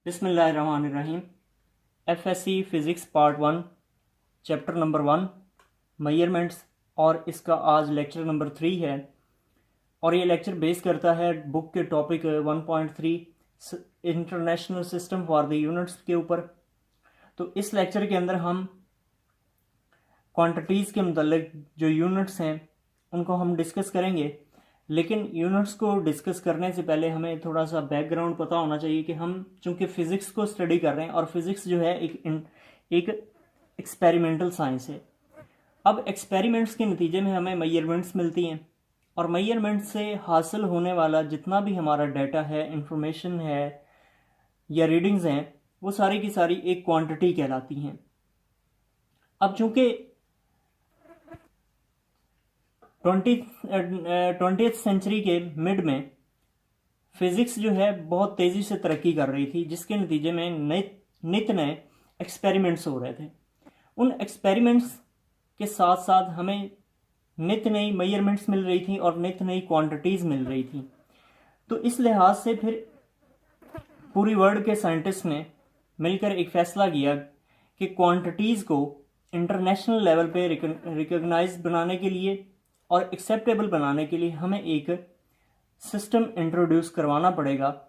बिस्मिल्लाहिर्रहमानिर्रहीम। FSc physics part 1 chapter number 1 measurements, और इसका आज लेक्चर नंबर 3 है। और ये लेक्चर बेस करता है बुक के topic 1.3 international system for the units के ऊपर। तो इस लेक्चर के अंदर हम क्वांटिटीज़ के मतलब जो यूनिट्स हैं उनको हम डिस्कस करेंगे। लेकिन यूनिट्स को डिस्कस करने से पहले हमें थोड़ा सा बैकग्राउंड पता होना चाहिए कि हम चूंकि फ़िज़िक्स को स्टडी कर रहे हैं, और फिज़िक्स जो है एक एक्सपेरिमेंटल साइंस है। अब एक्सपेरिमेंट्स के नतीजे में हमें मेजरमेंट्स मिलती हैं, और मेजरमेंट से हासिल होने वाला जितना भी हमारा डाटा है, इंफॉर्मेशन है या रीडिंग्स हैं, वो सारी की सारी एक क्वांटिटी कहलाती हैं। अब चूंकि 20th सेंचुरी के मिड में फिज़िक्स जो है बहुत तेज़ी से तरक्की कर रही थी, जिसके नतीजे में नित नए एक्सपेरिमेंट्स हो रहे थे। उन एक्सपेरिमेंट्स के साथ साथ हमें नित नई मेजरमेंट्स मिल रही थी और नित नई क्वांटिटीज़ मिल रही थी। तो इस लिहाज से फिर पूरी वर्ल्ड के साइंटिस्ट ने मिलकर एक फ़ैसला किया कि क्वांटिटीज़ को इंटरनेशनल लेवल पे रिकॉग्नाइज बनाने के लिए और एक्सेप्टेबल बनाने के लिए हमें एक सिस्टम इंट्रोड्यूस करवाना पड़ेगा,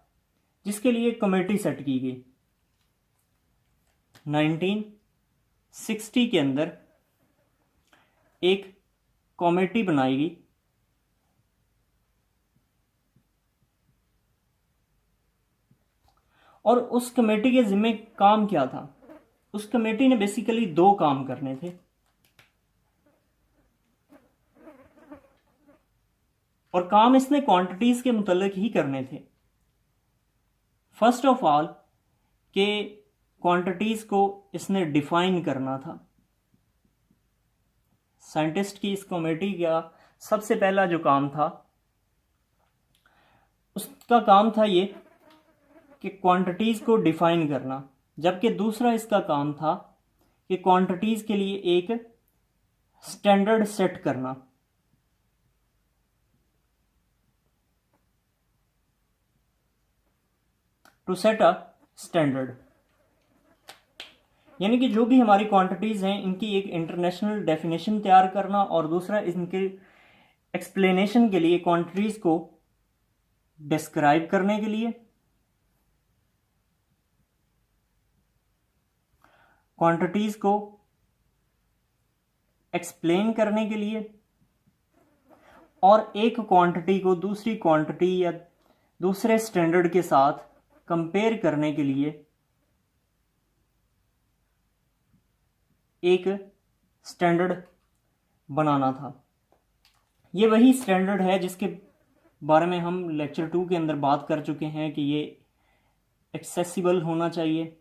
जिसके लिए कमेटी सेट की गई। 1960 के अंदर एक कमेटी बनाई गई, और उस कमेटी के जिम्मे काम क्या था? उस कमेटी ने बेसिकली 2 काम करने थे, और काम इसने क्वांटिटीज के मुतल्लिक ही करने थे। फर्स्ट ऑफ ऑल के क्वांटिटीज को इसने डिफाइन करना था। साइंटिस्ट की इस कमेटी का सबसे पहला जो काम था, उसका काम था ये कि क्वांटिटीज को डिफाइन करना, जबकि दूसरा इसका काम था कि क्वांटिटीज के लिए एक स्टैंडर्ड सेट करना। टू सेट अ स्टैंडर्ड, यानी कि जो भी हमारी क्वांटिटीज़ हैं इनकी एक इंटरनेशनल डेफिनेशन तैयार करना, और दूसरा इनके एक्सप्लेनेशन के लिए क्वांटिटीज़ को डिस्क्राइब करने के लिए, क्वांटिटीज़ को एक्सप्लेन करने के लिए, और एक क्वांटिटी को दूसरी क्वांटिटी या दूसरे स्टैंडर्ड के साथ कंपेयर करने के लिए एक स्टैंडर्ड बनाना था। ये वही स्टैंडर्ड है जिसके बारे में हम लेक्चर 2 के अंदर बात कर चुके हैं कि ये एक्सेसिबल होना चाहिए,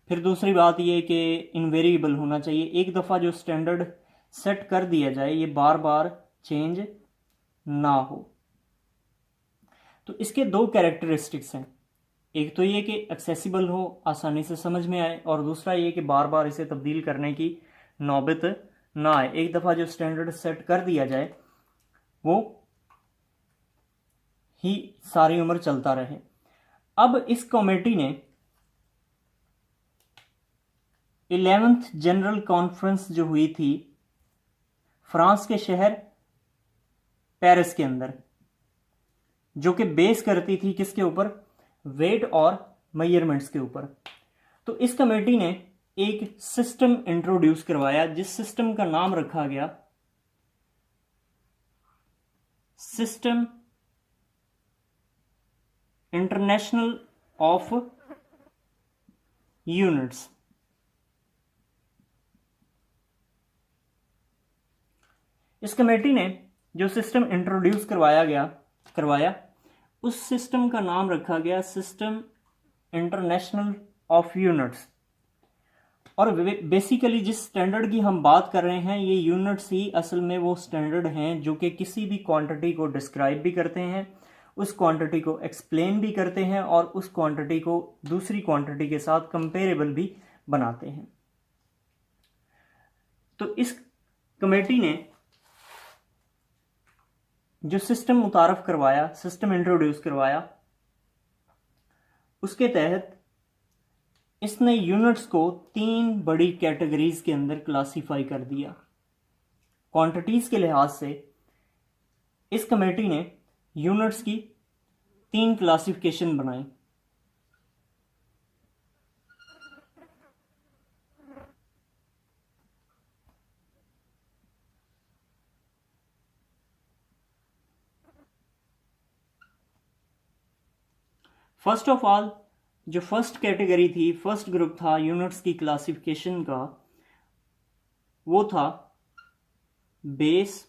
फिर दूसरी बात ये कि इनवेरिएबल होना चाहिए। एक दफ़ा जो स्टैंडर्ड सेट कर दिया जाए ये बार बार चेंज ना हो। तो इसके 2 कैरेक्टरिस्टिक्स हैं, एक तो ये कि एक्सेसिबल हो, आसानी से समझ में आए, और दूसरा ये कि बार बार इसे तब्दील करने की नौबत ना आए। एक दफ़ा जो स्टैंडर्ड सेट कर दिया जाए वो ही सारी उम्र चलता रहे। अब इस कमेटी ने 11th जनरल कॉन्फ्रेंस जो हुई थी फ्रांस के शहर पेरिस के अंदर, जो कि बेस करती थी किसके ऊपर? वेट और मेजरमेंट्स के ऊपर। तो इस कमेटी ने एक सिस्टम इंट्रोड्यूस करवाया, जिस सिस्टम का नाम रखा गया सिस्टम इंटरनेशनल ऑफ यूनिट्स। इस कमेटी ने जो सिस्टम इंट्रोड्यूस करवाया उस सिस्टम का नाम रखा गया सिस्टम इंटरनेशनल ऑफ यूनिट्स। और बेसिकली जिस स्टैंडर्ड की हम बात कर रहे हैं, ये यूनिट्स ही असल में वो स्टैंडर्ड हैं जो कि किसी भी क्वांटिटी को डिस्क्राइब भी करते हैं, उस क्वांटिटी को एक्सप्लेन भी करते हैं और उस क्वांटिटी को दूसरी क्वांटिटी के साथ कंपेरेबल भी बनाते हैं। तो इस कमेटी ने जो सिस्टम मुतारफ करवाया, सिस्टम इंट्रोड्यूस करवाया, उसके तहत इसने यूनिट्स को 3 बड़ी कैटेगरीज के अंदर क्लासिफाई कर दिया। क्वांटिटीज के लिहाज से इस कमेटी ने यूनिट्स की 3 क्लासिफिकेशन बनाई। फर्स्ट ऑफ ऑल, जो फर्स्ट कैटेगरी थी, फर्स्ट ग्रुप था यूनिट्स की क्लासिफिकेशन का, वो था बेस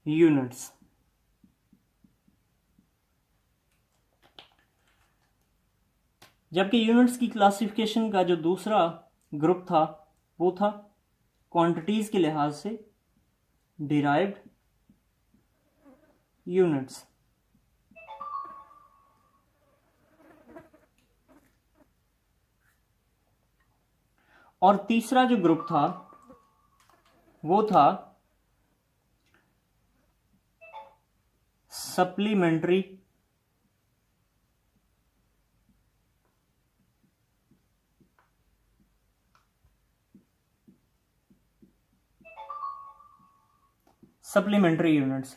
यूनिट्स। जबकि यूनिट्स की क्लासिफिकेशन का जो दूसरा ग्रुप था वो था क्वांटिटीज के लिहाज से डिराइव्ड यूनिट्स। और तीसरा जो ग्रुप था वो था सप्लीमेंट्री यूनिट्स।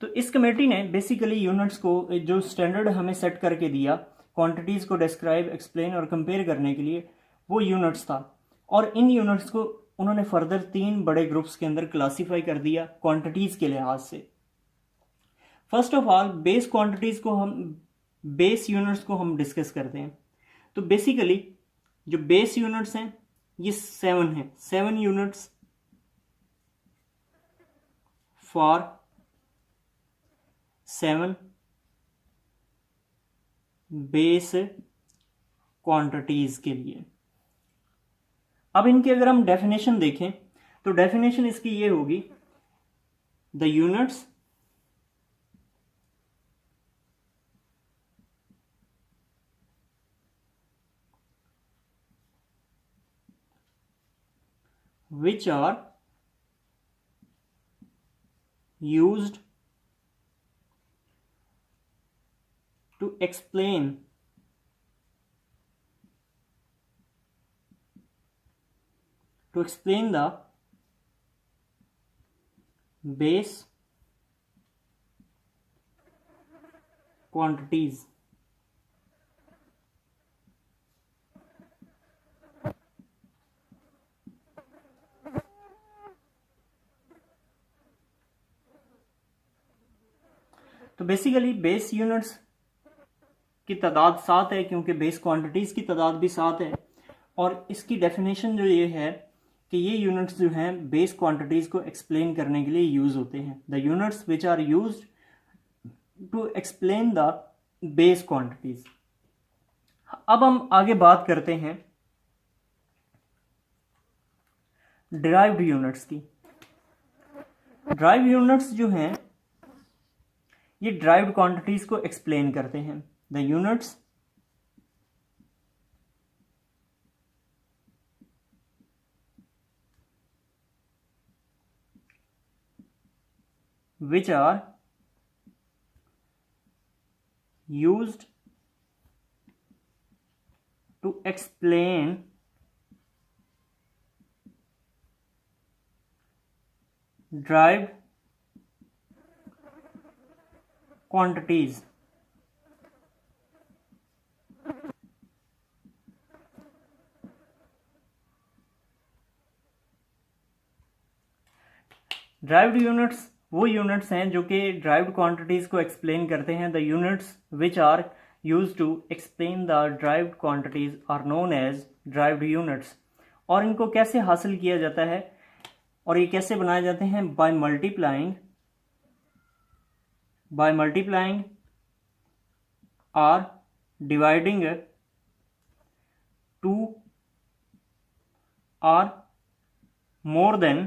तो इस कमेटी ने बेसिकली यूनिट्स को जो स्टैंडर्ड हमें सेट करके दिया क्वांटिटीज को डिस्क्राइब, एक्सप्लेन और कंपेयर करने के लिए, वो यूनिट्स था। और इन यूनिट्स को उन्होंने फर्दर 3 बड़े ग्रुप्स के अंदर क्लासिफाई कर दिया क्वांटिटीज के लिहाज से। First of all, base units को हम डिस्कस करते हैं। तो बेसिकली जो बेस यूनिट्स हैं ये 7 हैं, 7 यूनिट्स फॉर 7 बेस क्वांटिटीज के लिए। अब इनकी अगर हम डेफिनेशन देखें तो डेफिनेशन इसकी ये होगी, the units which are used to explain the base quantities। तो बेसिकली बेस यूनिट्स की तादाद 7 है, क्योंकि बेस क्वांटिटीज की तादाद भी 7 है। और इसकी डेफिनेशन जो ये है कि ये यूनिट्स जो हैं बेस क्वांटिटीज को एक्सप्लेन करने के लिए यूज होते हैं। The units which are used to explain the base quantities. अब हम आगे बात करते हैं डिराइव्ड यूनिट्स की। डिराइव्ड यूनिट्स जो हैं ये डिराइव्ड क्वांटिटीज को एक्सप्लेन करते हैं। The units which are used to explain derived quantities। Derived units वो यूनिट्स हैं जो कि ड्राइव्ड क्वांटिटीज को एक्सप्लेन करते हैं। The units which are use to explain the derived quantities are known as derived units. और इनको कैसे हासिल किया जाता है और ये कैसे बनाए जाते हैं? बाय मल्टीप्लाइंग और dividing 2 or more than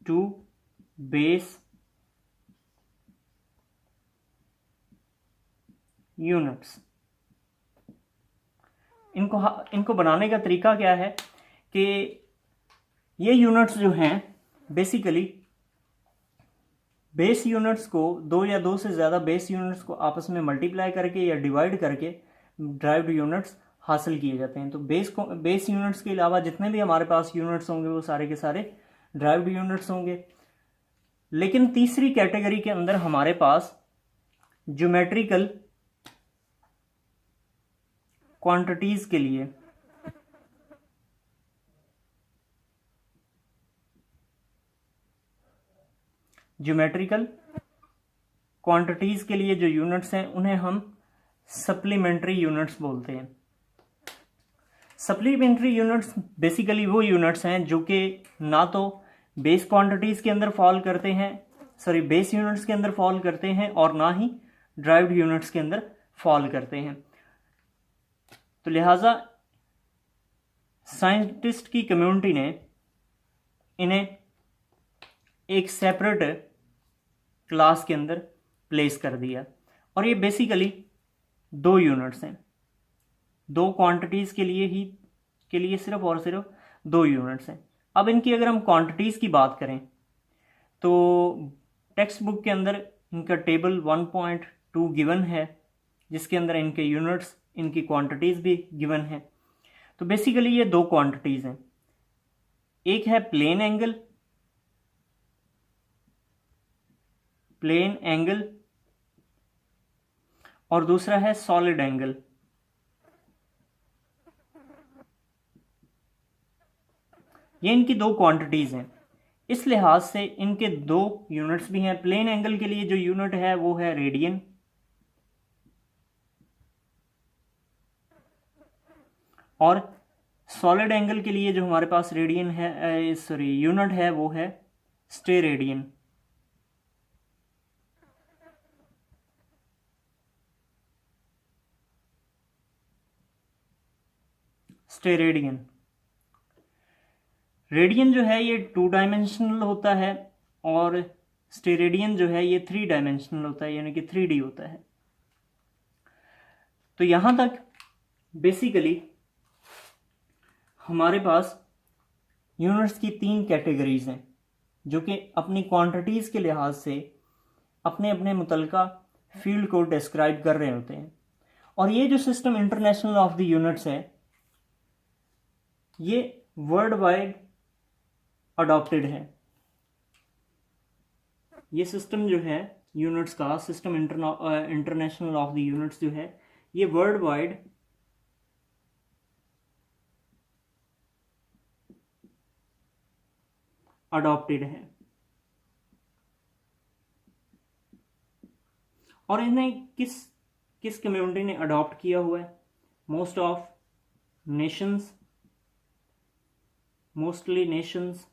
2 base units. इनको बनाने का तरीका क्या है कि ये यूनिट्स जो हैं बेसिकली बेस यूनिट्स को, दो या दो से ज़्यादा बेस यूनिट्स को आपस में मल्टीप्लाई करके या डिवाइड करके ड्राइव्ड यूनिट्स हासिल किए जाते हैं। तो बेस यूनिट्स के अलावा जितने भी हमारे पास यूनिट्स होंगे वो सारे के सारे ड्राइव्ड यूनिट्स होंगे। लेकिन तीसरी कैटेगरी के अंदर हमारे पास ज्योमेट्रिकल क्वांटिटीज के लिए जो यूनिट्स हैं उन्हें हम सप्लीमेंट्री यूनिट्स बोलते हैं। सप्लीमेंट्री यूनिट्स बेसिकली वो यूनिट्स हैं जो कि ना तो बेस क्वांटिटीज के अंदर फॉल करते हैं, बेस यूनिट्स के अंदर फॉल करते हैं और ना ही ड्राइव्ड यूनिट्स के अंदर फॉल करते हैं। तो लिहाजा साइंटिस्ट की कम्युनिटी ने इन्हें एक सेपरेट क्लास के अंदर प्लेस कर दिया और ये बेसिकली दो यूनिट्स हैं, दो क्वांटिटीज के लिए सिर्फ और सिर्फ दो यूनिट्स हैं। अब इनकी अगर हम क्वांटिटीज की बात करें तो टेक्स्ट बुक के अंदर इनका टेबल 1.2 गिवन है, जिसके अंदर इनके यूनिट्स, इनकी क्वांटिटीज भी गिवन है। तो बेसिकली ये दो क्वांटिटीज हैं, एक है प्लेन एंगल और दूसरा है सॉलिड एंगल। ये इनकी दो क्वांटिटीज हैं। इस लिहाज से इनके दो यूनिट्स भी हैं। प्लेन एंगल के लिए जो यूनिट है वो है रेडियन और सॉलिड एंगल के लिए जो हमारे पास यूनिट है वो है स्टेरेडियन। रेडियन जो है ये 2 डायमेंशनल होता है और स्टेरेडियन जो है ये 3 डायमेंशनल होता है, यानी कि 3D होता है। तो यहां तक बेसिकली हमारे पास यूनिट्स की 3 कैटेगरीज हैं जो कि अपनी क्वांटिटीज के लिहाज से अपने अपने मुतलका फील्ड को डिस्क्राइब कर रहे होते हैं। और ये जो system international of the units है ये वर्ल्ड वाइड अडॉप्टेड है। ये सिस्टम जो है यूनिट्स का, system international of the units जो है ये वर्ल्ड वाइड अडॉप्टेड है। और इन्हें किस कम्युनिटी ने अडॉप्ट किया हुआ है? मोस्टली नेशंस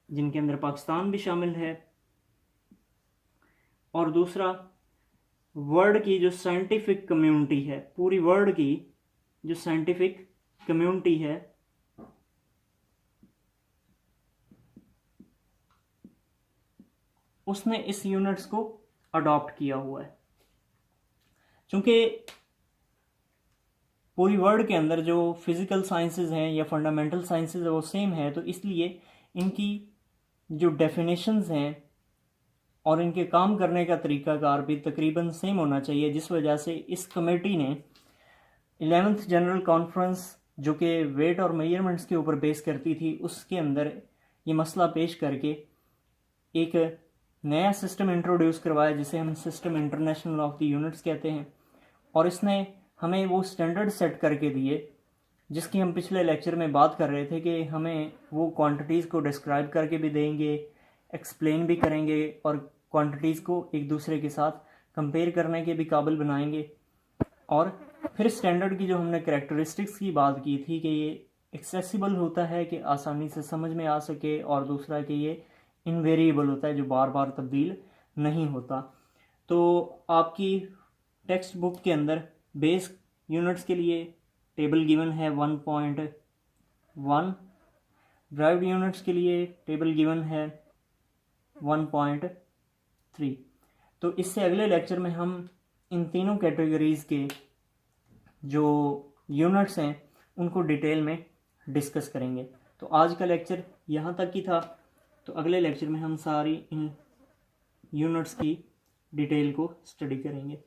जिनके अंदर पाकिस्तान भी शामिल है। और दूसरा वर्ल्ड की जो साइंटिफिक कम्युनिटी है, पूरी वर्ल्ड की जो साइंटिफिक कम्युनिटी है उसने इस यूनिट्स को अडॉप्ट किया हुआ है। क्योंकि पूरी वर्ल्ड के अंदर जो फिजिकल साइंसेज हैं या फंडामेंटल साइंसेज है वो सेम है, तो इसलिए इनकी जो डेफिनेशंस हैं और इनके काम करने का तरीकाकार भी तकरीबन सेम होना चाहिए। जिस वजह से इस कमेटी ने 11th जनरल कॉन्फ्रेंस जो कि वेट और मेजरमेंट्स के ऊपर बेस करती थी, उसके अंदर ये मसला पेश करके एक नया सिस्टम इंट्रोड्यूस करवाया जिसे हम system international of the units कहते हैं। और इसने हमें वो स्टैंडर्ड सेट करके दिए जिसकी हम पिछले लेक्चर में बात कर रहे थे कि हमें वो क्वांटिटीज़ को डिस्क्राइब करके भी देंगे, एक्सप्लेन भी करेंगे और क्वांटिटीज़ को एक दूसरे के साथ कंपेयर करने के भी काबिल बनाएंगे। और फिर स्टैंडर्ड की जो हमने कैरेक्टरिस्टिक्स की बात की थी कि ये एक्सेसिबल होता है, कि आसानी से समझ में आ सके, और दूसरा कि ये इनवेरिएबल होता है, जो बार बार तब्दील नहीं होता। तो आपकी टेक्स्ट बुक के अंदर बेस यूनिट्स के लिए टेबल गिवन है 1.1, ड्राइव्ड यूनिट्स के लिए टेबल गिवन है 1.3। तो इससे अगले लेक्चर में हम इन तीनों कैटेगरीज के जो यूनिट्स हैं उनको डिटेल में डिस्कस करेंगे। तो आज का लेक्चर यहाँ तक ही था। तो अगले लेक्चर में हम सारी इन यूनिट्स की डिटेल को स्टडी करेंगे।